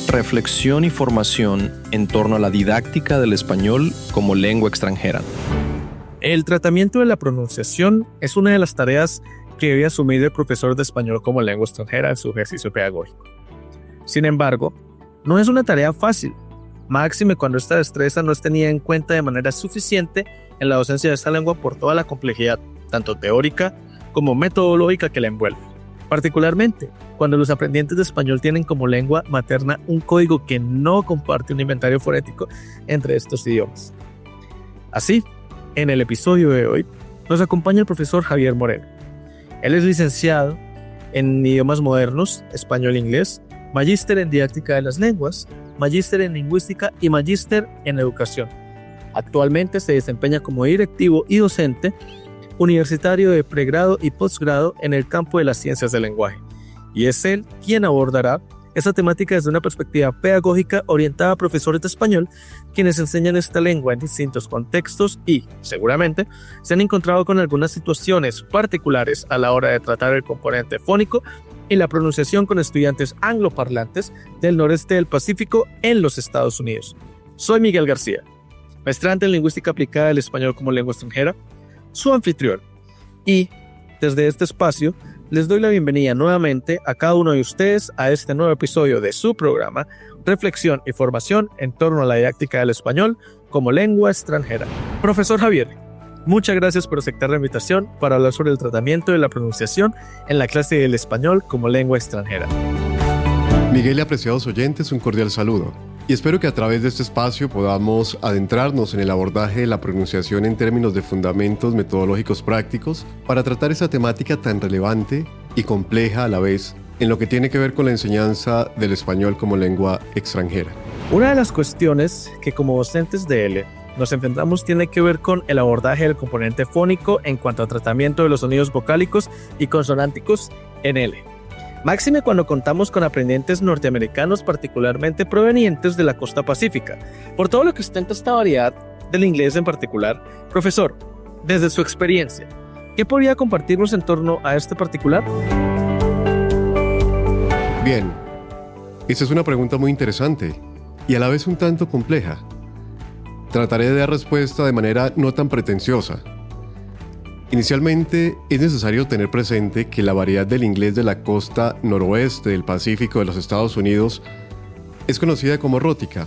reflexión y formación en torno a la didáctica del español como lengua extranjera. El tratamiento de la pronunciación es una de las tareas que debe asumir el profesor de español como lengua extranjera en su ejercicio pedagógico. Sin embargo, no es una tarea fácil, máxime cuando esta destreza no es tenida en cuenta de manera suficiente en la docencia de esta lengua por toda la complejidad, tanto teórica como metodológica que la envuelve. Particularmente, cuando los aprendientes de español tienen como lengua materna un código que no comparte un inventario fonético entre estos idiomas. Así, en el episodio de hoy, nos acompaña el profesor Javier Moreno. Él es licenciado en idiomas modernos, español e inglés, magíster en didáctica de las lenguas, magíster en lingüística y magíster en educación. Actualmente se desempeña como directivo y docente universitario de pregrado y posgrado en el campo de las ciencias del lenguaje, y es él quien abordará esa temática desde una perspectiva pedagógica orientada a profesores de español quienes enseñan esta lengua en distintos contextos y, seguramente, se han encontrado con algunas situaciones particulares a la hora de tratar el componente fónico y la pronunciación con estudiantes angloparlantes del noreste del Pacífico en los Estados Unidos. Soy Miguel García, maestrante en lingüística aplicada del español como lengua extranjera, su anfitrión, y desde este espacio les doy la bienvenida nuevamente a cada uno de ustedes a este nuevo episodio de su programa Reflexión y Formación en torno a la didáctica del español como lengua extranjera. Profesor Javier, muchas gracias por aceptar la invitación para hablar sobre el tratamiento de la pronunciación en la clase del español como lengua extranjera. Miguel y apreciados oyentes, un cordial saludo. Y espero que a través de este espacio podamos adentrarnos en el abordaje de la pronunciación en términos de fundamentos metodológicos prácticos para tratar esa temática tan relevante y compleja a la vez en lo que tiene que ver con la enseñanza del español como lengua extranjera. Una de las cuestiones que como docentes de L nos enfrentamos tiene que ver con el abordaje del componente fónico en cuanto al tratamiento de los sonidos vocálicos y consonánticos en L. Máxime cuando contamos con aprendientes norteamericanos particularmente provenientes de la costa pacífica. Por todo lo que ostenta esta variedad del inglés en particular, profesor, desde su experiencia, ¿qué podría compartirnos en torno a este particular? Bien, esta es una pregunta muy interesante y a la vez un tanto compleja. Trataré de dar respuesta de manera no tan pretenciosa. Inicialmente, es necesario tener presente que la variedad del inglés de la costa noroeste del Pacífico de los Estados Unidos es conocida como rótica.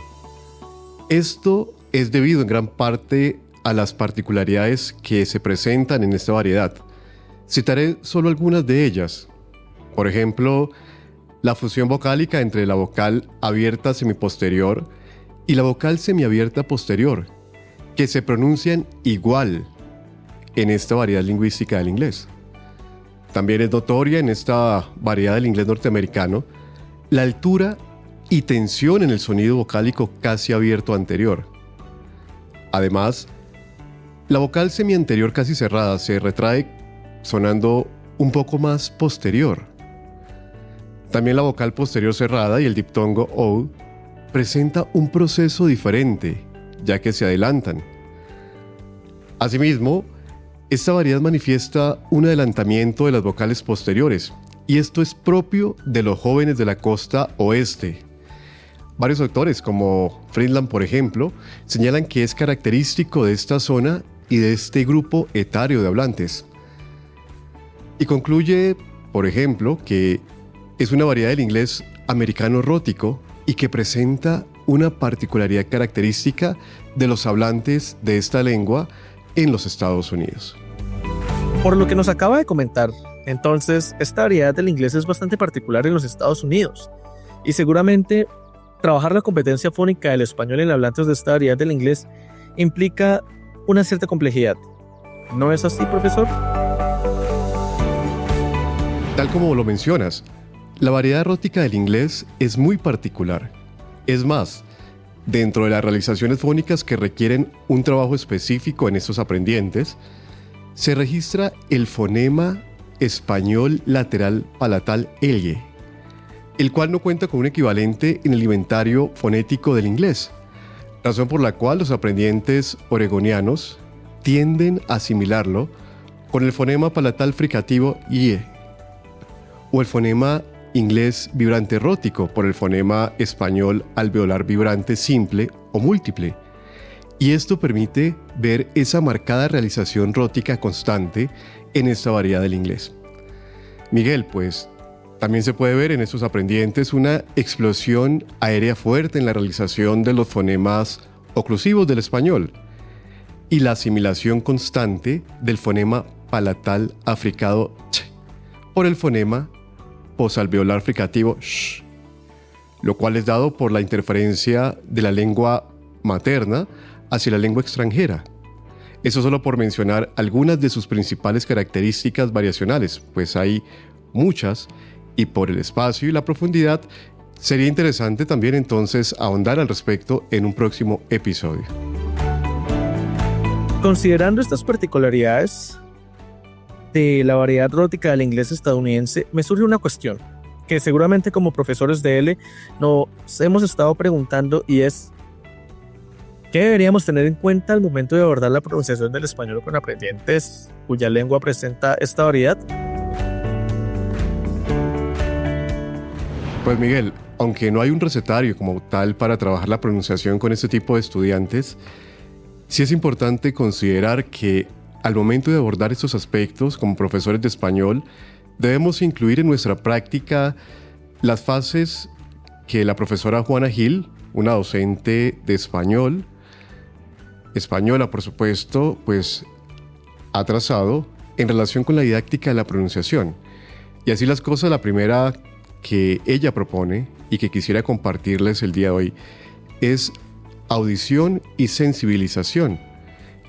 Esto es debido en gran parte a las particularidades que se presentan en esta variedad. Citaré solo algunas de ellas. Por ejemplo, la fusión vocálica entre la vocal abierta semiposterior y la vocal semiabierta posterior, que se pronuncian igual en esta variedad lingüística del inglés. También es notoria en esta variedad del inglés norteamericano la altura y tensión en el sonido vocálico casi abierto anterior. Además, la vocal semianterior casi cerrada se retrae sonando un poco más posterior. También la vocal posterior cerrada y el diptongo O presenta un proceso diferente, ya que se adelantan. Asimismo, esta variedad manifiesta un adelantamiento de las vocales posteriores, y esto es propio de los jóvenes de la costa oeste. Varios autores, como Friedland, por ejemplo, señalan que es característico de esta zona y de este grupo etario de hablantes. Y concluye, por ejemplo, que es una variedad del inglés americano rótico y que presenta una particularidad característica de los hablantes de esta lengua en los Estados Unidos. Por lo que nos acaba de comentar, entonces, esta variedad del inglés es bastante particular en los Estados Unidos y seguramente trabajar la competencia fónica del español en hablantes de esta variedad del inglés implica una cierta complejidad. ¿No es así, profesor? Tal como lo mencionas, la variedad rótica del inglés es muy particular. Es más, dentro de las realizaciones fónicas que requieren un trabajo específico en estos aprendientes, se registra el fonema español lateral palatal L, el cual no cuenta con un equivalente en el inventario fonético del inglés, razón por la cual los aprendientes oregonianos tienden a asimilarlo con el fonema palatal fricativo IE o el fonema inglés vibrante rótico por el fonema español alveolar vibrante simple o múltiple. Y esto permite ver esa marcada realización rótica constante en esta variedad del inglés. Miguel, pues también se puede ver en estos aprendientes una explosión aérea fuerte en la realización de los fonemas oclusivos del español y la asimilación constante del fonema palatal africado ch por el fonema posalveolar fricativo sh, lo cual es dado por la interferencia de la lengua materna hacia la lengua extranjera. Eso solo por mencionar algunas de sus principales características variacionales, pues hay muchas, y por el espacio y la profundidad sería interesante también entonces ahondar al respecto en un próximo episodio. Considerando estas particularidades de la variedad rótica del inglés estadounidense, me surge una cuestión que seguramente como profesores de L nos hemos estado preguntando, y es ¿qué deberíamos tener en cuenta al momento de abordar la pronunciación del español con aprendientes cuya lengua presenta esta variedad? Pues Miguel, aunque no hay un recetario como tal para trabajar la pronunciación con este tipo de estudiantes, sí es importante considerar que al momento de abordar estos aspectos como profesores de español, debemos incluir en nuestra práctica las fases que la profesora Juana Gil, una docente de español, española por supuesto, pues ha trazado en relación con la didáctica de la pronunciación. Y así las cosas, la primera que ella propone y que quisiera compartirles el día de hoy es audición y sensibilización.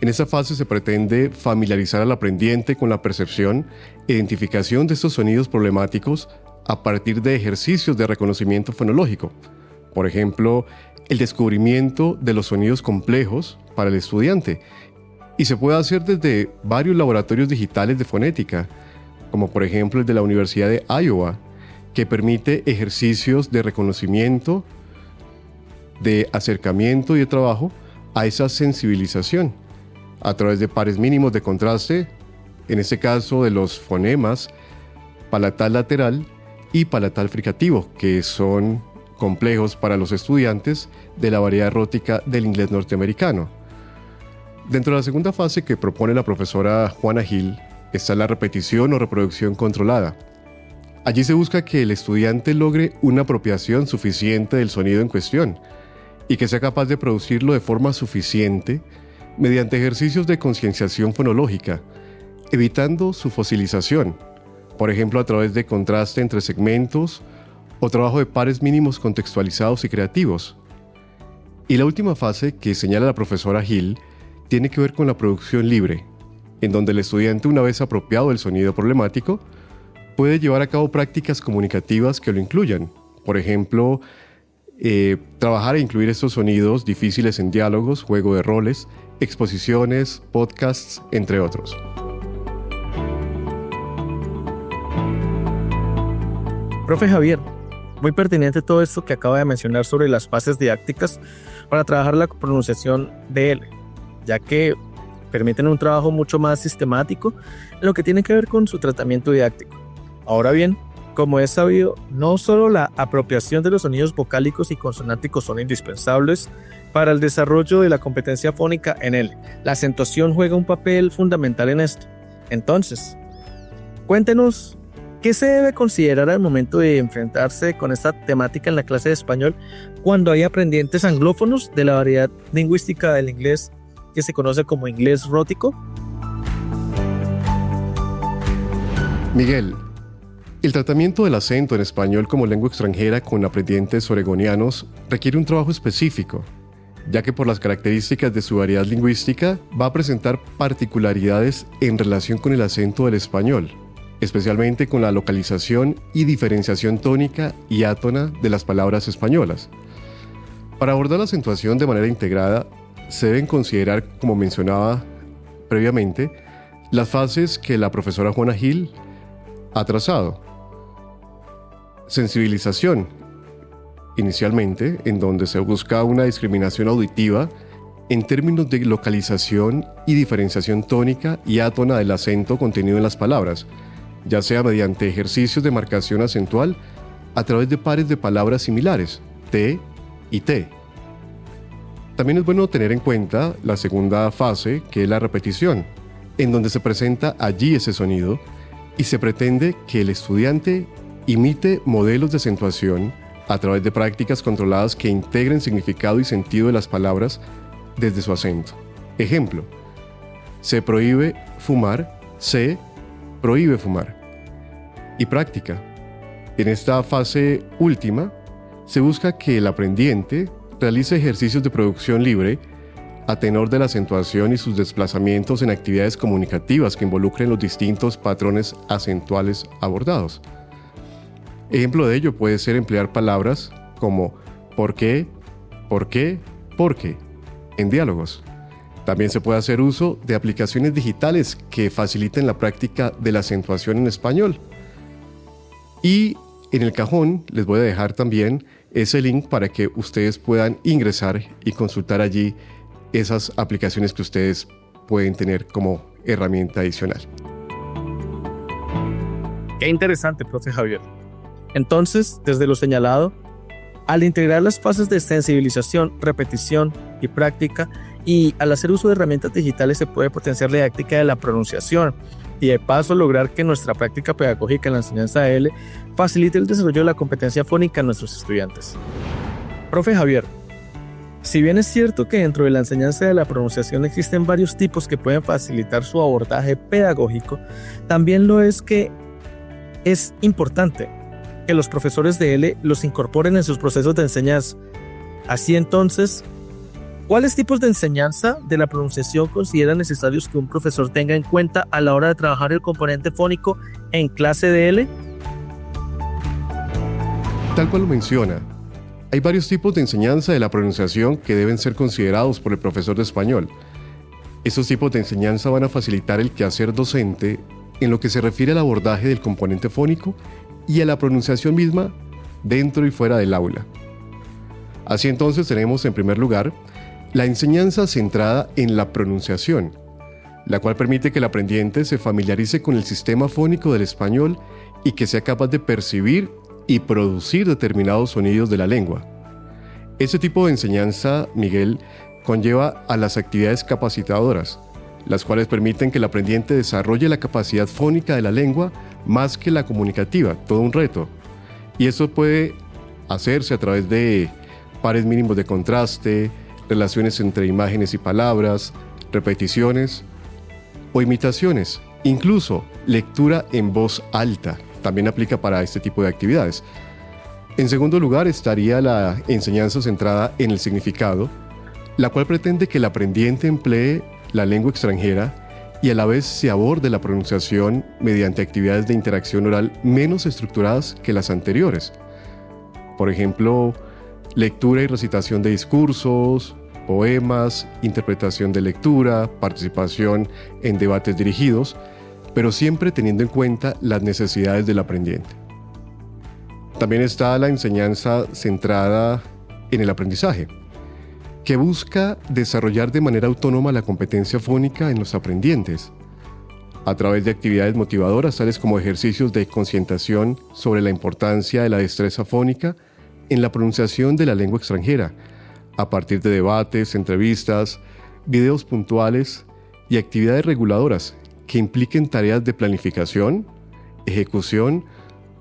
En esta fase se pretende familiarizar al aprendiente con la percepción e identificación de estos sonidos problemáticos a partir de ejercicios de reconocimiento fonológico. Por ejemplo, el descubrimiento de los sonidos complejos para el estudiante. Y se puede hacer desde varios laboratorios digitales de fonética, como por ejemplo el de la Universidad de Iowa, que permite ejercicios de reconocimiento, de acercamiento y de trabajo a esa sensibilización a través de pares mínimos de contraste, en este caso de los fonemas palatal lateral y palatal fricativo, que son complejos para los estudiantes de la variedad rótica del inglés norteamericano. Dentro de la segunda fase que propone la profesora Juana Gil está la repetición o reproducción controlada. Allí se busca que el estudiante logre una apropiación suficiente del sonido en cuestión y que sea capaz de producirlo de forma suficiente mediante ejercicios de concienciación fonológica, evitando su fosilización, por ejemplo a través de contraste entre segmentos o trabajo de pares mínimos contextualizados y creativos. Y la última fase que señala la profesora Gil tiene que ver con la producción libre, en donde el estudiante, una vez apropiado el sonido problemático, puede llevar a cabo prácticas comunicativas que lo incluyan. Por ejemplo, trabajar e incluir estos sonidos difíciles en diálogos, juego de roles, exposiciones, podcasts, entre otros. Profe Javier, muy pertinente todo esto que acaba de mencionar sobre las fases didácticas para trabajar la pronunciación de L, ya que permiten un trabajo mucho más sistemático en lo que tiene que ver con su tratamiento didáctico. Ahora bien, como es sabido, no solo la apropiación de los sonidos vocálicos y consonánticos son indispensables para el desarrollo de la competencia fónica en L. La acentuación juega un papel fundamental en esto. Entonces, cuéntenos, ¿qué se debe considerar al momento de enfrentarse con esta temática en la clase de español cuando hay aprendientes anglófonos de la variedad lingüística del inglés que se conoce como inglés rótico? Miguel, el tratamiento del acento en español como lengua extranjera con aprendientes oregonianos requiere un trabajo específico, ya que por las características de su variedad lingüística va a presentar particularidades en relación con el acento del español, especialmente con la localización y diferenciación tónica y átona de las palabras españolas. Para abordar la acentuación de manera integrada, se deben considerar, como mencionaba previamente, las fases que la profesora Juana Gil ha trazado. Sensibilización, inicialmente, en donde se busca una discriminación auditiva en términos de localización y diferenciación tónica y átona del acento contenido en las palabras, ya sea mediante ejercicios de marcación acentual a través de pares de palabras similares, te y te. También es bueno tener en cuenta la segunda fase, que es la repetición, en donde se presenta allí ese sonido y se pretende que el estudiante imite modelos de acentuación a través de prácticas controladas que integren significado y sentido de las palabras desde su acento. Ejemplo: se prohíbe fumar, se prohíbe fumar. Y práctica. En esta fase última, se busca que el aprendiente realice ejercicios de producción libre a tenor de la acentuación y sus desplazamientos en actividades comunicativas que involucren los distintos patrones acentuales abordados. Ejemplo de ello puede ser emplear palabras como ¿por qué?, en diálogos. También se puede hacer uso de aplicaciones digitales que faciliten la práctica de la acentuación en español. Y en el cajón les voy a dejar también ese link para que ustedes puedan ingresar y consultar allí esas aplicaciones que ustedes pueden tener como herramienta adicional. Qué interesante, profe Javier. Entonces, desde lo señalado, al integrar las fases de sensibilización, repetición y práctica, y al hacer uso de herramientas digitales, se puede potenciar la didáctica de la pronunciación y de paso lograr que nuestra práctica pedagógica en la enseñanza de L facilite el desarrollo de la competencia fónica en nuestros estudiantes. Profe Javier, si bien es cierto que dentro de la enseñanza de la pronunciación existen varios tipos que pueden facilitar su abordaje pedagógico, también lo es que es importante que los profesores de L los incorporen en sus procesos de enseñanza. Así entonces, ¿cuáles tipos de enseñanza de la pronunciación consideran necesarios que un profesor tenga en cuenta a la hora de trabajar el componente fónico en clase de L? Tal cual lo menciona, hay varios tipos de enseñanza de la pronunciación que deben ser considerados por el profesor de español. Estos tipos de enseñanza van a facilitar el quehacer docente en lo que se refiere al abordaje del componente fónico y a la pronunciación misma dentro y fuera del aula. Así entonces tenemos en primer lugar la enseñanza centrada en la pronunciación, la cual permite que el aprendiente se familiarice con el sistema fónico del español y que sea capaz de percibir y producir determinados sonidos de la lengua. Este tipo de enseñanza, Miguel, conlleva a las actividades capacitadoras, las cuales permiten que el aprendiente desarrolle la capacidad fónica de la lengua más que la comunicativa, todo un reto. Y esto puede hacerse a través de pares mínimos de contraste, relaciones entre imágenes y palabras, repeticiones o imitaciones, incluso lectura en voz alta, también aplica para este tipo de actividades. En segundo lugar estaría la enseñanza centrada en el significado, la cual pretende que el aprendiente emplee la lengua extranjera y a la vez se aborde la pronunciación mediante actividades de interacción oral menos estructuradas que las anteriores. Por ejemplo, lectura y recitación de discursos, poemas, interpretación de lectura, participación en debates dirigidos, pero siempre teniendo en cuenta las necesidades del aprendiente. También está la enseñanza centrada en el aprendizaje, que busca desarrollar de manera autónoma la competencia fónica en los aprendientes, a través de actividades motivadoras tales como ejercicios de concientización sobre la importancia de la destreza fónica en la pronunciación de la lengua extranjera, a partir de debates, entrevistas, videos puntuales y actividades reguladoras que impliquen tareas de planificación, ejecución,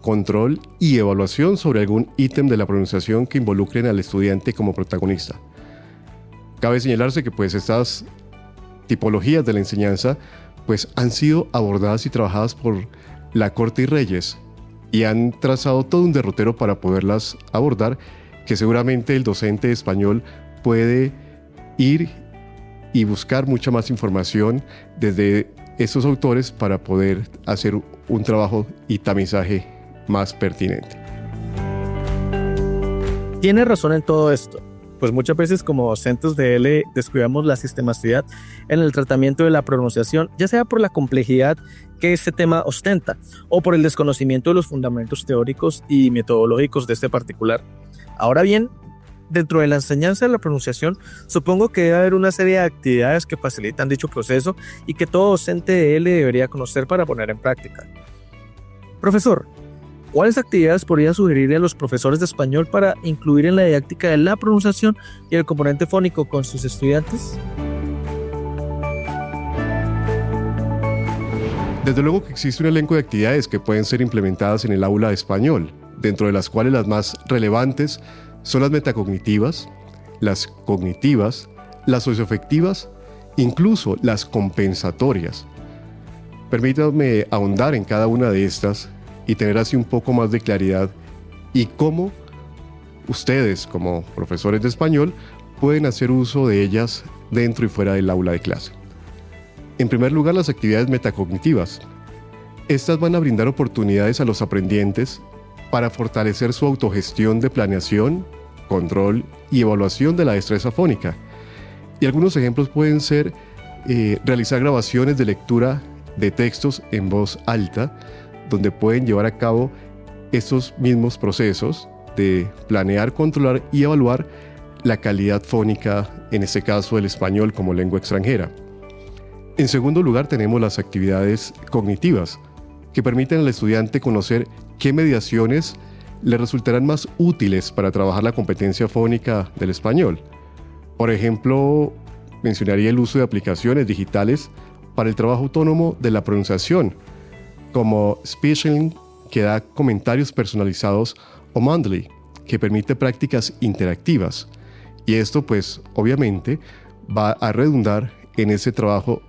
control y evaluación sobre algún ítem de la pronunciación que involucren al estudiante como protagonista. Cabe señalarse que estas tipologías de la enseñanza han sido abordadas y trabajadas por la Corte y Reyes y han trazado todo un derrotero para poderlas abordar, que seguramente el docente de español puede ir y buscar mucha más información desde estos autores para poder hacer un trabajo y tamizaje más pertinente. Tiene razón en todo esto, pues muchas veces como docentes de L descuidamos la sistematicidad en el tratamiento de la pronunciación, ya sea por la complejidad que este tema ostenta o por el desconocimiento de los fundamentos teóricos y metodológicos de este particular. Ahora bien, dentro de la enseñanza de la pronunciación, supongo que debe haber una serie de actividades que facilitan dicho proceso y que todo docente de L debería conocer para poner en práctica. Profesor, ¿Cuáles actividades podría sugerirle a los profesores de español para incluir en la didáctica de la pronunciación y el componente fónico con sus estudiantes? Desde luego que existe un elenco de actividades que pueden ser implementadas en el aula de español, dentro de las cuales las más relevantes son las metacognitivas, las cognitivas, las socioafectivas, incluso las compensatorias. Permítanme ahondar en cada una de estas y tener así un poco más de claridad y cómo ustedes, como profesores de español, pueden hacer uso de ellas dentro y fuera del aula de clase. En primer lugar, las actividades metacognitivas. Estas van a brindar oportunidades a los aprendientes para fortalecer su autogestión de planeación, control y evaluación de la destreza fónica. Y algunos ejemplos pueden ser realizar grabaciones de lectura de textos en voz alta, donde pueden llevar a cabo estos mismos procesos de planear, controlar y evaluar la calidad fónica, en este caso el español como lengua extranjera. En segundo lugar, tenemos las actividades cognitivas, que permiten al estudiante conocer qué mediaciones le resultarán más útiles para trabajar la competencia fónica del español. Por ejemplo, mencionaría el uso de aplicaciones digitales para el trabajo autónomo de la pronunciación, como Speechling, que da comentarios personalizados, o Mondly, que permite prácticas interactivas. Y esto, pues, obviamente, va a redundar en ese trabajo,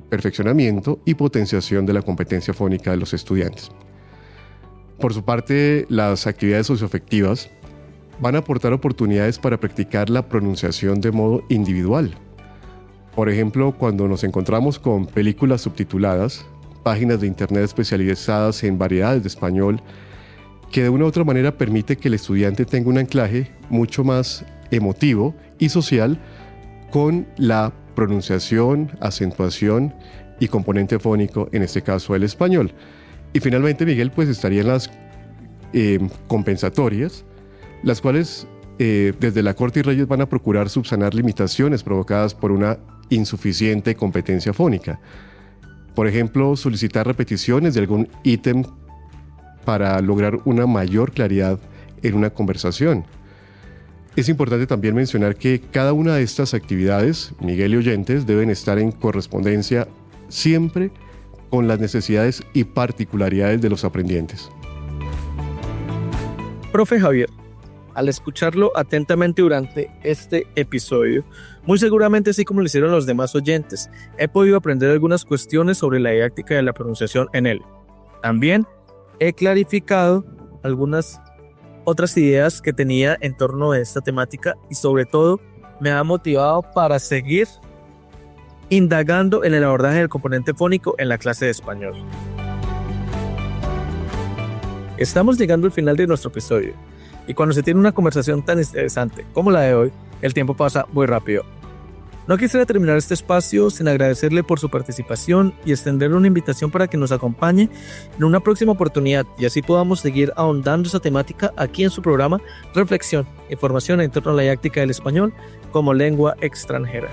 perfeccionamiento y potenciación de la competencia fónica de los estudiantes. Por su parte, las actividades socioafectivas van a aportar oportunidades para practicar la pronunciación de modo individual. Por ejemplo, cuando nos encontramos con películas subtituladas, páginas de internet especializadas en variedades de español, que de una u otra manera permite que el estudiante tenga un anclaje mucho más emotivo y social con la pronunciación, acentuación y componente fónico, en este caso el español. Y finalmente, Miguel, pues estarían las compensatorias, las cuales desde la Corte y Reyes van a procurar subsanar limitaciones provocadas por una insuficiente competencia fónica. Por ejemplo, solicitar repeticiones de algún ítem para lograr una mayor claridad en una conversación. Es importante también mencionar que cada una de estas actividades, Miguel y oyentes, deben estar en correspondencia siempre con las necesidades y particularidades de los aprendientes. Profe Javier, al escucharlo atentamente durante este episodio, muy seguramente así como lo hicieron los demás oyentes, he podido aprender algunas cuestiones sobre la didáctica de la pronunciación en él. También he clarificado algunas otras ideas que tenía en torno a esta temática y sobre todo me ha motivado para seguir indagando en el abordaje del componente fónico en la clase de español. Estamos llegando al final de nuestro episodio y cuando se tiene una conversación tan interesante como la de hoy, el tiempo pasa muy rápido. No quisiera terminar este espacio sin agradecerle por su participación y extenderle una invitación para que nos acompañe en una próxima oportunidad y así podamos seguir ahondando esa temática aquí en su programa Reflexión, información en torno a la didáctica del español como lengua extranjera.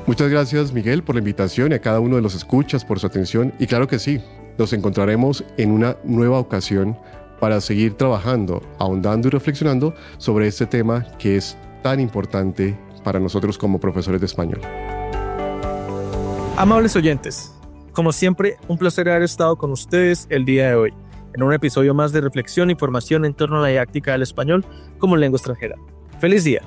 Muchas gracias, Miguel, por la invitación y a cada uno de los escuchas por su atención. Y claro que sí, nos encontraremos en una nueva ocasión para seguir trabajando, ahondando y reflexionando sobre este tema que es tan importante para nosotros como profesores de español. Amables oyentes, como siempre, un placer haber estado con ustedes el día de hoy, en un episodio más de reflexión e información en torno a la didáctica del español como lengua extranjera. ¡Feliz día!